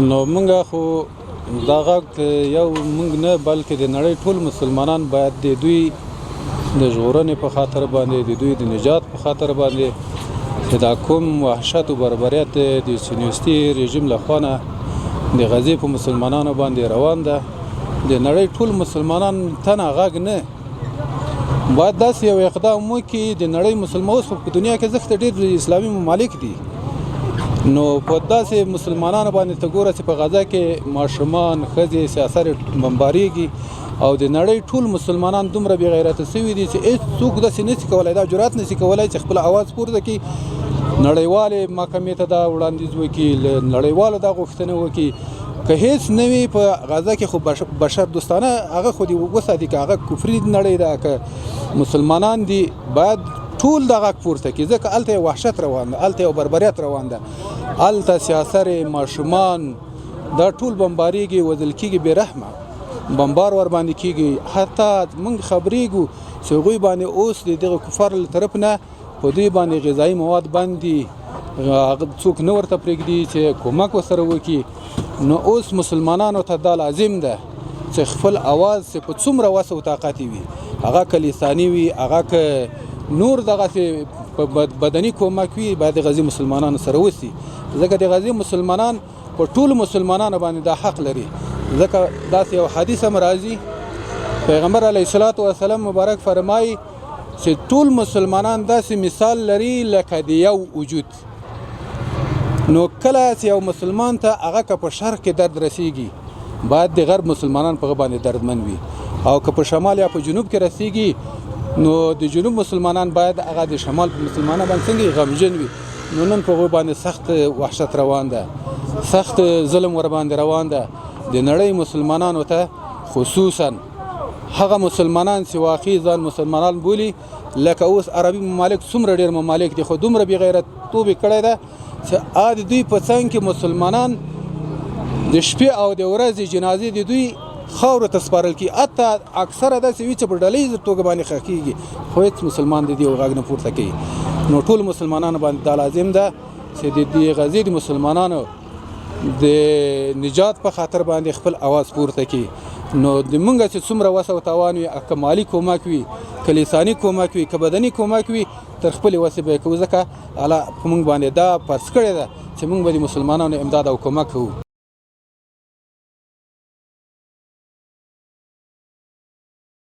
نو مونږ خو دا غږ یو مونږ نه بلکې د نړۍ ټول مسلمانان باید د دوی د ژغورنې په خاطر باندې د دوی د نجات په خاطر باندې چې دا کوم وحشت او بربریت د سیونیستي رژیم لخوا نه د غزې په مسلمانانو باندې روان ده د نړۍ ټول مسلمانان تنه غږ نه باید داسې یو اقدام وکړي د نړۍ مسلمان اوس په دنیا کې زښته ډېر اسلامي ممالک دي نو په داسې مسلمانانو باندې ته ګوره چې په غزه کې ماشومان ښځې سیاست بمباریږي او د نړۍ ټول مسلمانان دومره بې غیرته شوي دي چې هېڅوک داسې نشي کولی دا جرات نشي کولی چې خپل اواز پورته کړي نړیوالې محکمې ته دا وړاندیز وکړي له نړیوالو دا غوښتنه وکړي که هیڅ نه وي په غزه کې خو بشر دوستانه هغه خو دې وساتي که هغه کفري نړۍ ده که مسلمانان دي باید ټول د غږ پورته کړي ځکه هلته یو وحشت روان ده هلته یو بربریت روان ده هلته سیاسر ماشومان دا ټول بمباریږي وژل کېږي بې رحمه بمبار ور باندې کېږي حتی موږ خبرېږو چې هغوی باندې اوس د دغه کفارو له طرف نه په دوی باندې غذایي مواد بند دي څوک نه ورته پرېږدي چې کومک ورسره وکړي نو اوس مسلمانانو ته دا لازم ده چې خپل اواز چې په څومره وس او طاقت وي هغه که لساني وي هغه که نور دغسې په بدني کومک وي باید د غزې مسلمانانو سره وسي ځکه د غزې مسلمانان په ټولو مسلمانانو باندې دا حق لري ځکه داسې یو حدیث هم راځي پیغمبر علیه الصلاة والسلام مبارک فرمایي چې ټول مسلمانان داسې مثال لري لکه د یو وجود نو کله چې یو مسلمان ته هغه که په شرق کې درد رسیږي باید د غرب مسلمانان په هغه باندې دردمن وي او که په شمال یا په جنوب کې رسیږي نو د جنوب مسلمانان باید هغه د شمال په مسلمانانو باندې څنګه غمجن وي نو نن په هغوی باندې سخت وحشت روان ده سخت ظلم ور باندې روان ده د نړۍ مسلمانانو ته خصوصا هغه مسلمانان چې واقعي ځان مسلمانان بولي لکه اوس عربي ممالک څومره ډېر ممالک دي خو دومره بې غیرتوبې کړی ده چې د دوی په څنګ کې مسلمانان د شپې او د ورځې جنازې د دوی خاورو ته سپارل کېږي حتی اکثره داسې وي چې په ډلهییزه توګه باندې ښخ کېږي خو هېڅ مسلمان د دې یو غږ نه پورته کوي نو ټول مسلمانانو باندې دا لازم ده چې د دې غزې د مسلمانانو د نجات په خاطر باندې خپل اواز پورته کړي نو د مونږ چې څومره وس او توان وي که مالي کومک وي که لساني کومک وي که بدني کومک وي تر خپلې وسې به یې کوو ځکه الله په مونږ باندې دا فرض کړې ده چې مونږ به د مسلمانانو امداد او کومک کوو